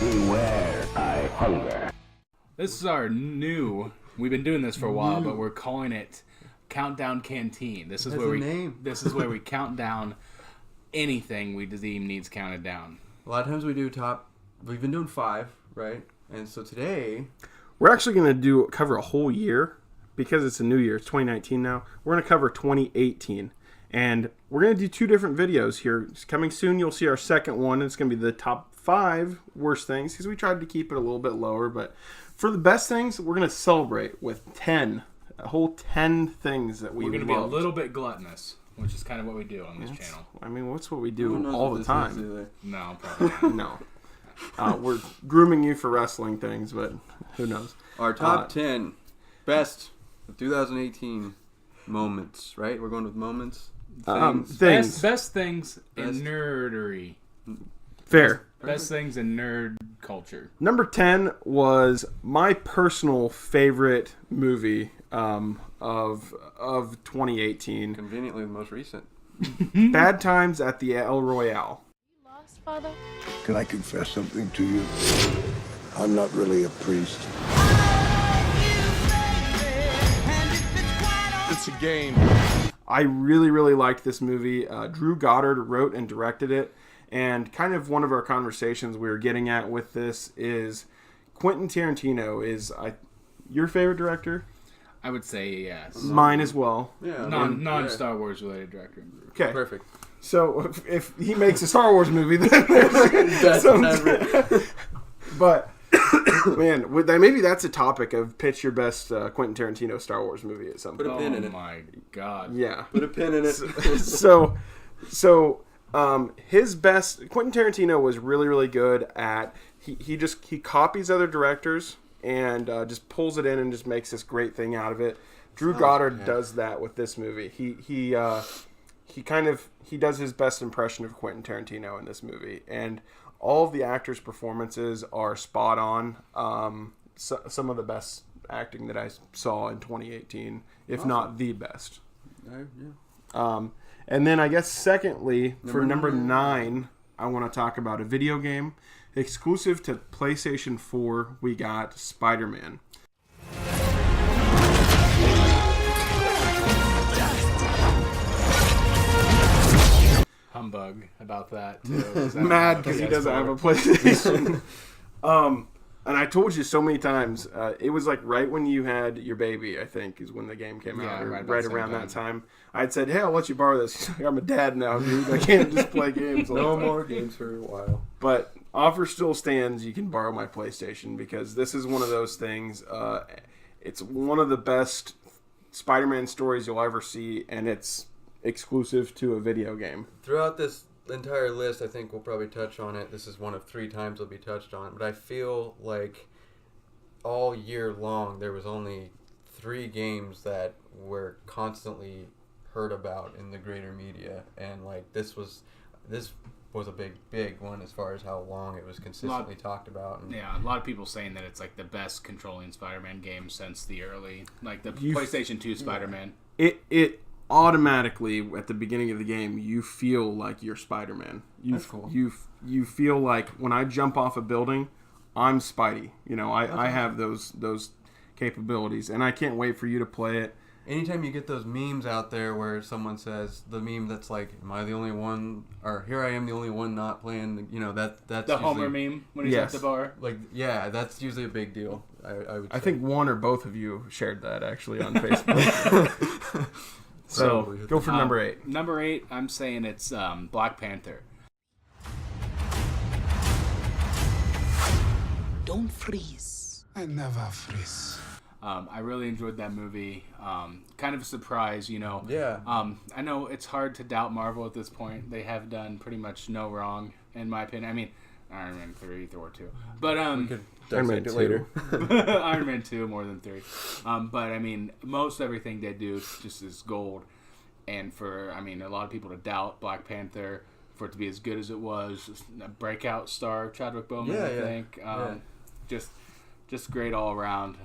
Beware, I hunger. This is our new. We've been doing this for a while, but we're calling it Countdown Canteen. This is This is where we count down anything we deem needs counted down. A lot of times we do We've been doing 5, right? And so today we're actually going to cover a whole year because it's a new year. It's 2019 now. We're going to cover 2018. And we're going to do 2 different videos here. It's coming soon. You'll see our second one. It's going to be the top 5 worst things because we tried to keep it a little bit lower. But for the best things, we're going to celebrate with a whole 10 things that we loved. We're going to be a little bit gluttonous, which is kind of what we do on this channel. I mean, what's what we do all the time. No, probably not. No. We're grooming you for wrestling things, but who knows? Our top 10 best of 2018 moments, right? We're going with moments. Things. Best things in nerdery. Fair. Best things in nerd culture. Number 10 was my personal favorite movie of 2018. Conveniently the most recent. Bad Times at the El Royale. You lost, Father? Can I confess something to you? I'm not really a priest. It's a game. I really, really liked this movie. Drew Goddard wrote and directed it. And kind of one of our conversations we were getting at with this is Quentin Tarantino is your favorite director? I would say yes. Mine as well. Yeah. Non-Star Wars related director. Okay. Perfect. So if he makes a Star Wars movie, then there's some... But man, maybe that's a topic of pitch your best Quentin Tarantino Star Wars movie at some point. Put a pin in it. Oh my god. Yeah. Put a pin in it. So his best Quentin Tarantino was really, really good at he copies other directors and just pulls it in and just makes this great thing out of it. Drew Goddard does that with this movie. He does his best impression of Quentin Tarantino in this movie, and all of the actors' performances are spot on. Some of the best acting that I saw in 2018, if not the best. Yeah. And then I guess secondly, for number 9, I want to talk about a video game. Exclusive to PlayStation 4, we got Spider-Man. Humbug about that too. Mad because he doesn't have a PlayStation. And I told you so many times, it was like right when you had your baby, I think, is when the game came out. Right around that time. I'd said, hey, I'll let you borrow this. He's like, I'm a dad now, dude. I can't just play games all the time. No more games for a while. But offer still stands. You can borrow my PlayStation because this is one of those things. It's one of the best Spider-Man stories you'll ever see, and it's exclusive to a video game. Throughout this entire list, I think we'll probably touch on it. This is one of 3 times it'll be touched on. But I feel like all year long there was only 3 games that were constantly heard about in the greater media, and like this was a big one as far as how long it was consistently talked about. And yeah, a lot of people saying that it's like the best controlling Spider-Man game since the early, like the PlayStation 2 Spider-Man. It automatically at the beginning of the game you feel like you're Spider-Man. That's cool. You feel like when I jump off a building, I'm Spidey. You know, I have those capabilities, and I can't wait for you to play it. Anytime you get those memes out there where someone says the meme that's like, "Am I the only one?" or "Here I am, the only one not playing." You know that's the usually, Homer meme when he's at the bar. Like, yeah, that's usually a big deal. I think one or both of you shared that actually on Facebook. So go for number 8. Number 8, I'm saying it's Black Panther. Don't freeze. I never freeze. I really enjoyed that movie. Kind of a surprise, you know. Yeah. I know it's hard to doubt Marvel at this point. They have done pretty much no wrong, in my opinion. I mean, Iron Man 3, Thor 2. But, we could dissect it later. Iron Man 2, more than 3. But, I mean, most everything they do just is gold. And for, I mean, a lot of people to doubt Black Panther, for it to be as good as it was, a breakout star, Chadwick Boseman, I think. Just great all around.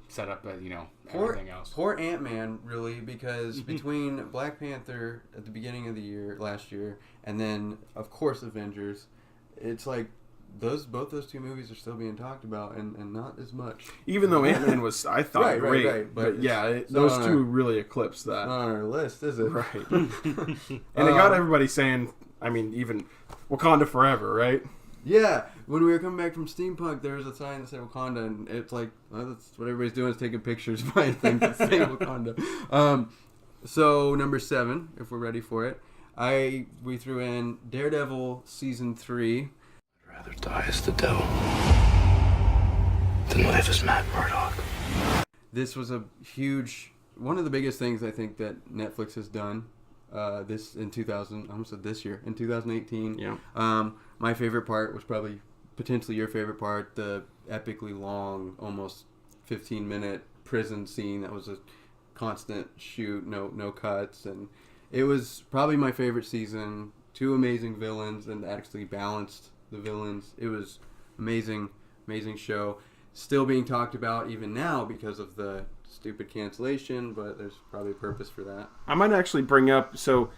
Set up, everything else. Poor Ant-Man, really, because between Black Panther at the beginning of the year, last year, and then, of course, Avengers, it's like both those two movies are still being talked about, and not as much. Even though Ant-Man was, I thought, great. Right. But yeah, those two really eclipsed that. Not on our list, is it? Right. And it got everybody saying, I mean, even Wakanda Forever, right? Yeah, when we were coming back from Steampunk, there was a sign that said Wakanda, and it's like, well, that's what everybody's doing is taking pictures, buying things that say Wakanda. So, number 7, if we're ready for it, we threw in Daredevil Season 3. I'd rather die as the devil than live as Matt Murdock. This was one of the biggest things I think that Netflix has done. This in 2000, I almost said this year, in 2018. Yeah. My favorite part was probably potentially your favorite part, the epically long, almost 15-minute prison scene that was a constant shoot, no cuts, and it was probably my favorite season. 2 amazing villains and actually balanced the villains. It was amazing show. Still being talked about even now because of the stupid cancellation, but there's probably a purpose for that. I might actually bring up, so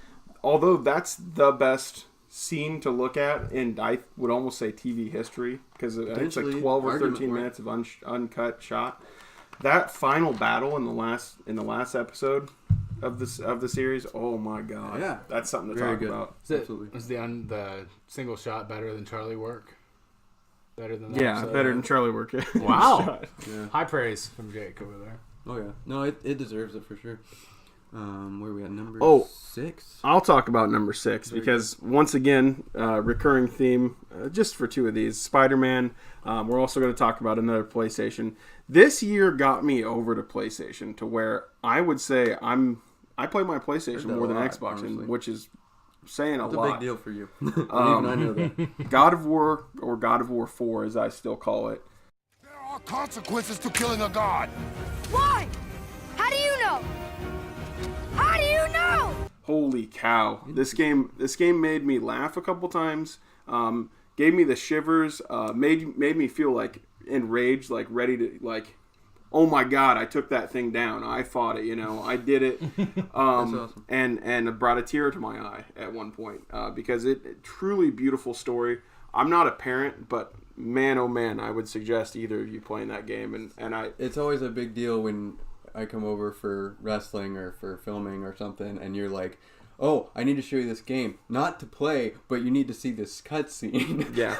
although that's the best scene to look at, and I would almost say TV history, because it's like 12 or 13 minutes of uncut shot. That final battle in the last episode of the series, oh my god, yeah, that's something to very talk good. about. Absolutely. Was the single shot better than Charlie Work? Better than that? Yeah, episode? Better than Charlie Work. Wow. Yeah. High praise from Jake over there. Oh yeah, no, it deserves it for sure. Where are we at? Number 6. I'll talk about number 6 because once again, recurring theme, just for 2 of these, Spider-Man. We're also going to talk about another PlayStation. This year got me over to PlayStation to where I would say I play my PlayStation more than Xbox, which is saying a lot. It's a big deal for you. Even I know that. God of War, or God of War 4 as I still call it. There are consequences to killing a god. Why? How do you know? How do you know? Holy cow! This game made me laugh a couple times. Gave me the shivers. Made me feel like enraged, like ready to like. Oh my god! I took that thing down. I fought it. I did it. That's awesome. And it brought a tear to my eye at one point because it truly beautiful story. I'm not a parent, but man, oh man, I would suggest either of you playing that game. And I. It's always a big deal when I come over for wrestling or for filming or something, and you're like, oh, I need to show you this game. Not to play, but you need to see this cutscene. Yeah.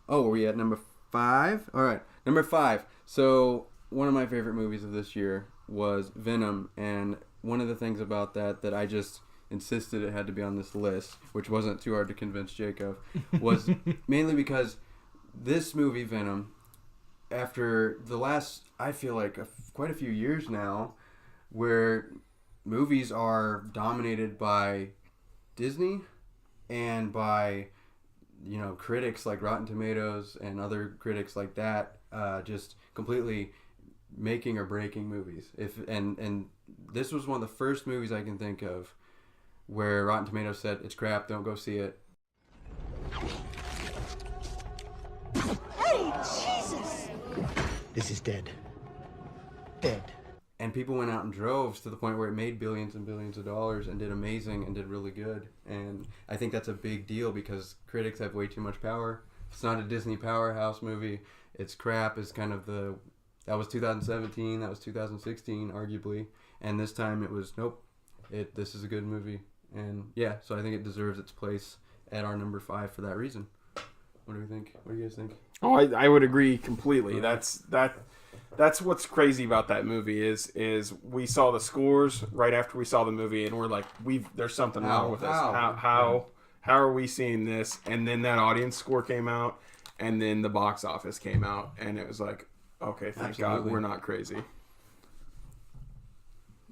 Were we at number 5? All right, number 5. So one of my favorite movies of this year was Venom, and one of the things about that I just insisted it had to be on this list, which wasn't too hard to convince Jacob, was mainly because this movie, Venom, after the last, I feel like quite a few years now, where movies are dominated by Disney and by critics like Rotten Tomatoes and other critics like that, just completely making or breaking movies. And this was one of the first movies I can think of where Rotten Tomatoes said it's crap, don't go see it. Hey, Jesus! This is dead. Dead. And people went out in droves to the point where it made billions and billions of dollars and did amazing and did really good. And I think that's a big deal because critics have way too much power. It's not a Disney powerhouse movie. It's crap is kind of that was 2017, that was 2016, arguably. And this time it was, nope, this is a good movie. And yeah, so I think it deserves its place at our number 5 for that reason. What do we think? What do you guys think? Oh, I would agree completely. That's what's crazy about that movie is we saw the scores right after we saw the movie and we're like, there's something wrong with us. How are we seeing this? And then that audience score came out, and then the box office came out, and it was like, okay, thank God we're not crazy.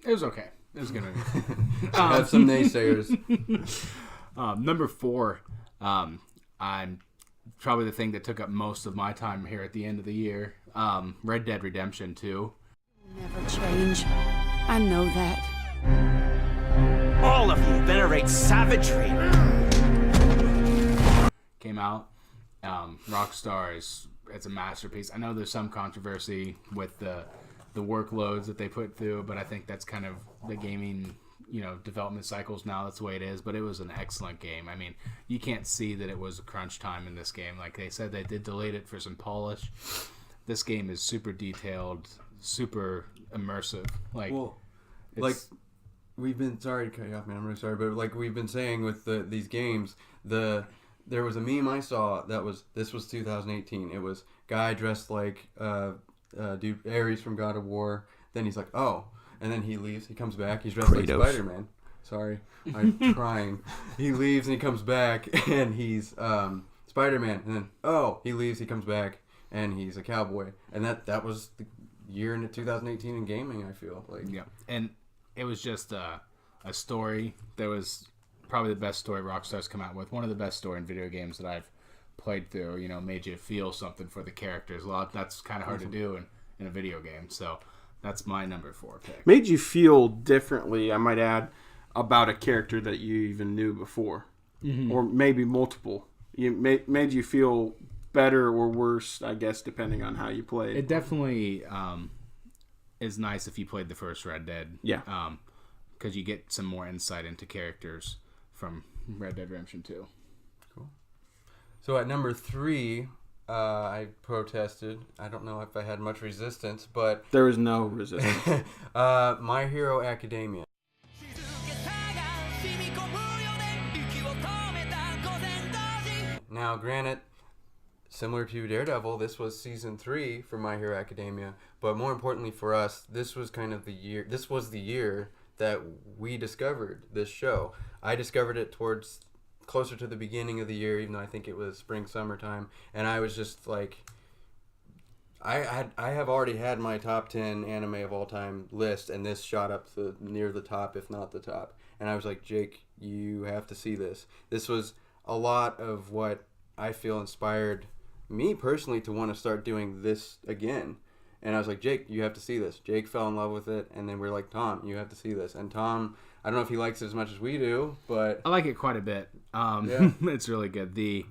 It was okay. It was gonna have some naysayers. Number 4, I'm probably the thing that took up most of my time here at the end of the year. Red Dead Redemption 2. Never change. I know that. All of you venerate savagery. Came out. Rockstar it's a masterpiece. I know there's some controversy with the workloads that they put through, but I think that's kind of the gaming development cycles now. That's the way it is. But it was an excellent game. I mean, you can't see that it was a crunch time in this game. Like they said, they did delete it for some polish. This game is super detailed, super immersive. We've been, sorry to cut you off, man. I'm really sorry, but like we've been saying with these games, there was a meme I saw this was 2018. It was guy dressed like dude Ares from God of War. Then he's like, oh, and then he leaves. He comes back. He's dressed like Spider-Man. Sorry, I'm trying. He leaves and he comes back and he's Spider-Man. And then he leaves. He comes back and he's a cowboy. And that was the year into 2018 in gaming. I feel like and it was just a story that was probably the best story Rockstar's come out with. One of the best story in video games that I've played through. Made you feel something for the characters. That's kind of hard to do in a video game. So that's my number 4 pick. Made you feel differently, I might add, about a character that you even knew before. Mm-hmm. Or maybe multiple. Made you feel better or worse, I guess, depending on how you played. It definitely is nice if you played the first Red Dead. Yeah. Because you get some more insight into characters from Red Dead Redemption 2. Cool. So at number 3... I protested. I don't know if I had much resistance, but... There was no resistance. My Hero Academia. Now, granted, similar to Daredevil, this was season 3 for My Hero Academia, but more importantly for us, this was the year that we discovered this show. I discovered it towards... closer to the beginning of the year, even though I think it was summertime, and I was just like, I have already had my top 10 anime of all time list, and this shot up to near the top, if not the top, and I was like, Jake, you have to see this. This was a lot of what I feel inspired me personally to want to start doing this again, and I was like, Jake, you have to see this. Jake fell in love with it, and then we're like, Tom, you have to see this, and Tom, I don't know if he likes it as much as we do, but... I like it quite a bit. Yeah. It's really good. The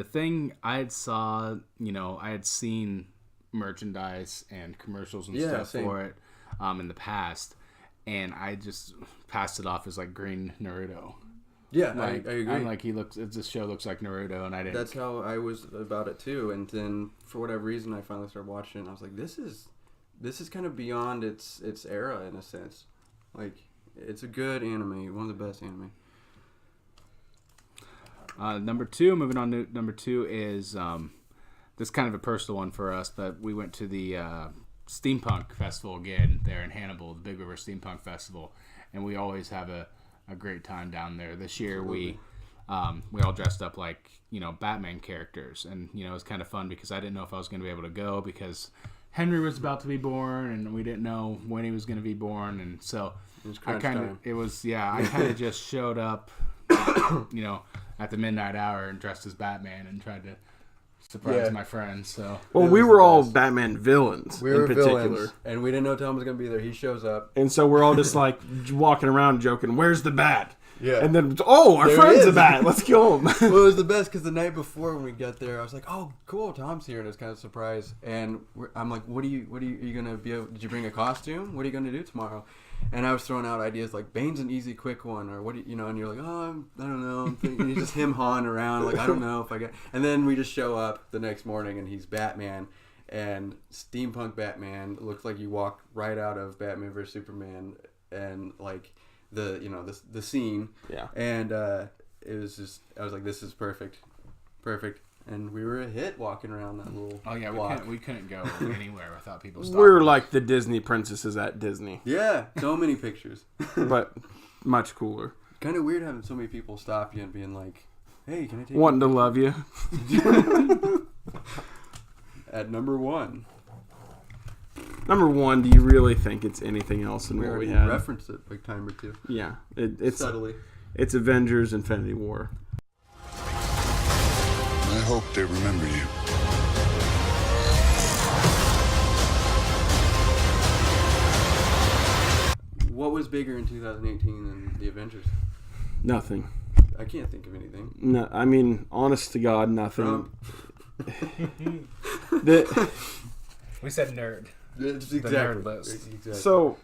thing I had I had seen merchandise and commercials and stuff for it in the past, and I just passed it off as like green Naruto. Yeah, I agree. I'm like, this show looks like Naruto, and I didn't... That's how I was about it too, and then for whatever reason I finally started watching it, and I was like, this is kind of beyond its era in a sense. Like... It's a good anime, one of the best anime. Number 2, moving on to number 2 is this kind of a personal one for us, but we went to the Steampunk Festival again there in Hannibal, the Big River Steampunk Festival, and we always have a great time down there. This year we all dressed up like Batman characters, and it was kind of fun because I didn't know if I was going to be able to go because Henry was about to be born, and we didn't know when he was going to be born, and so I kind of just showed up, at the midnight hour and dressed as Batman and tried to surprise my friends. So we were all Batman villains. We were villains, and we didn't know Tom was going to be there. He shows up, and so we're all just like walking around joking, "Where's the Bat?" Yeah. And then, our friend's the Bat. Let's kill him. Well, it was the best because the night before when we got there, I was like, "Oh, cool, Tom's here," and it was kind of a surprise. And I'm like, "What are you gonna be? Did you bring a costume? What are you gonna do tomorrow?" And I was throwing out ideas like Bane's an easy, quick one, or what? And you're like, "Oh, I don't know." I'm thinking, he's just him hawing around, like I don't know if I get. And then we just show up the next morning, and he's Batman, and steampunk Batman. Looks like you walk right out of Batman vs Superman, and like. The scene, and it was just I was like, this is perfect, and we were a hit walking around that little. Oh yeah, block. we couldn't go anywhere without people stopping. We're like the Disney princesses at Disney. Yeah, so many pictures, but much cooler. Kind of weird having so many people stop you and being like, "Hey, can I take?" Wanting to love you. At number 1. Number 1, do you really think it's anything else than what we had? Referenced it like time or two. Yeah, it's subtly. It's Avengers: Infinity War. I hope they remember you. What was bigger in 2018 than the Avengers? Nothing. I can't think of anything. No, I mean, honest to God, nothing. We said nerd. Exactly. The nerd list. Exactly. So,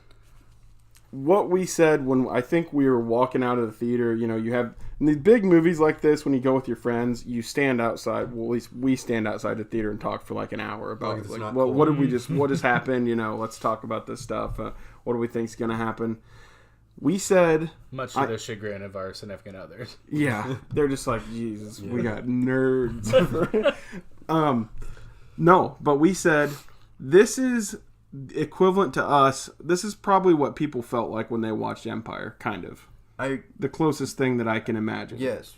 what we said when I think we were walking out of the theater, you know, you have in these big movies like this, when you go with your friends, you stand outside. Well, at least we stand outside the theater and talk for like an hour about what did we just, what has happened? You know, let's talk about this stuff. What do we think's going to happen? We said, much to the chagrin of our significant others. Yeah, they're just like, Jesus, we got nerds. No, but we said this is equivalent to us. This is probably what people felt like when they watched Empire, kind of. The closest thing that I can imagine. Yes,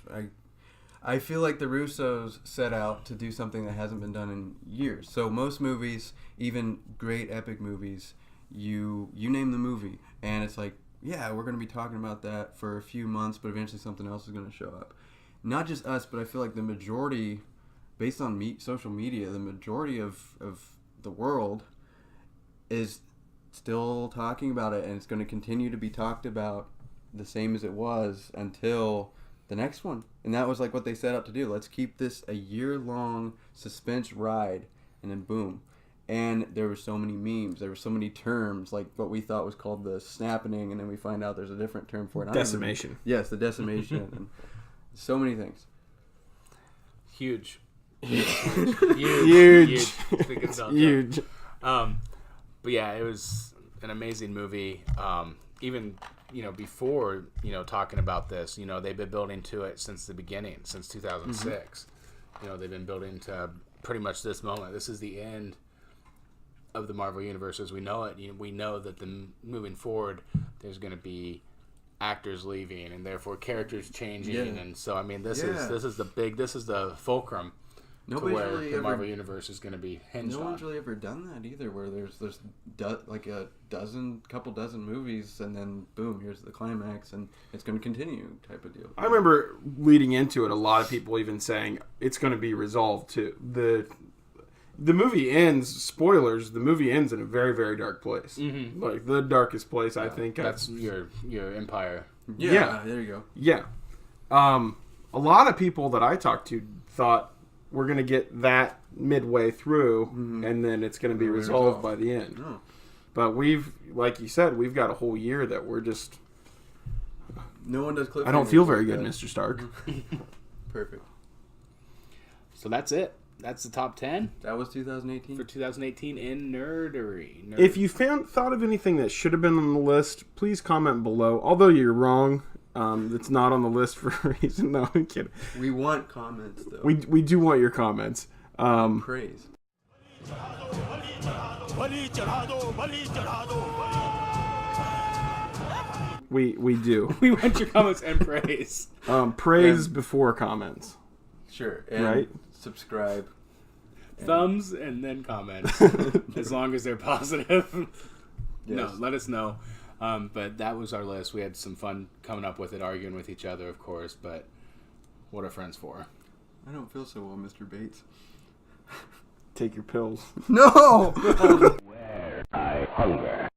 I feel like the Russos set out to do something that hasn't been done in years. So most movies, even great epic movies, you name the movie, and it's like, yeah, we're going to be talking about that for a few months, but eventually something else is going to show up. Not just us, but I feel like the majority, based on social media, the majority of the world is still talking about it, and it's going to continue to be talked about the same as it was until the next one. And that was like what they set out to do. Let's keep this a year-long suspense ride, and then boom. And there were so many memes. There were so many terms, like what we thought was called the snapping, and then we find out there's a different term for it. Decimation. Yes, the decimation. And so many things. Huge. Huge. Huge. But yeah, it was an amazing movie. Even, you know, before, you know, talking about this, you know, they've been building to it since the beginning, since 2006. You know, they've been building to pretty much this moment. This is the end of the Marvel Universe as we know it. You know, we know that moving forward, there's going to be actors leaving and therefore characters changing. And so, I mean, this is the fulcrum. Nobody's to where really the Marvel Universe is going to be hinged on. No one's really ever done that either, where there's like a couple dozen movies, and then boom, here's the climax, and it's going to continue type of deal. I remember leading into it, a lot of people even saying it's going to be resolved too. The movie ends, spoilers, the movie ends in a very, very dark place. Mm-hmm. Like the darkest place, I think. That's your Empire. Yeah, there you go. Yeah. A lot of people that I talked to thought we're going to get that midway through, and then it's going to be resolved by the end. No. But we've, like you said, we've got a whole year that we're just... No one does cliffhangers. I don't feel very good, Mr. Stark. Perfect. So that's it. That's the top 10. That was 2018. For 2018 in nerdery. If you thought of anything that should have been on the list, please comment below. Although you're wrong, it's not on the list for a reason. No, I'm kidding. We want comments, though. We do want your comments. Praise. We do. We want your comments and praise. Praise before comments. Sure. And right? Subscribe. Thumbs and then comments. As long as they're positive. Yes. No, let us know. But that was our list. We had some fun coming up with it, arguing with each other, of course. But what are friends for? I don't feel so well, Mr. Bates. Take your pills. No! Where I hunger.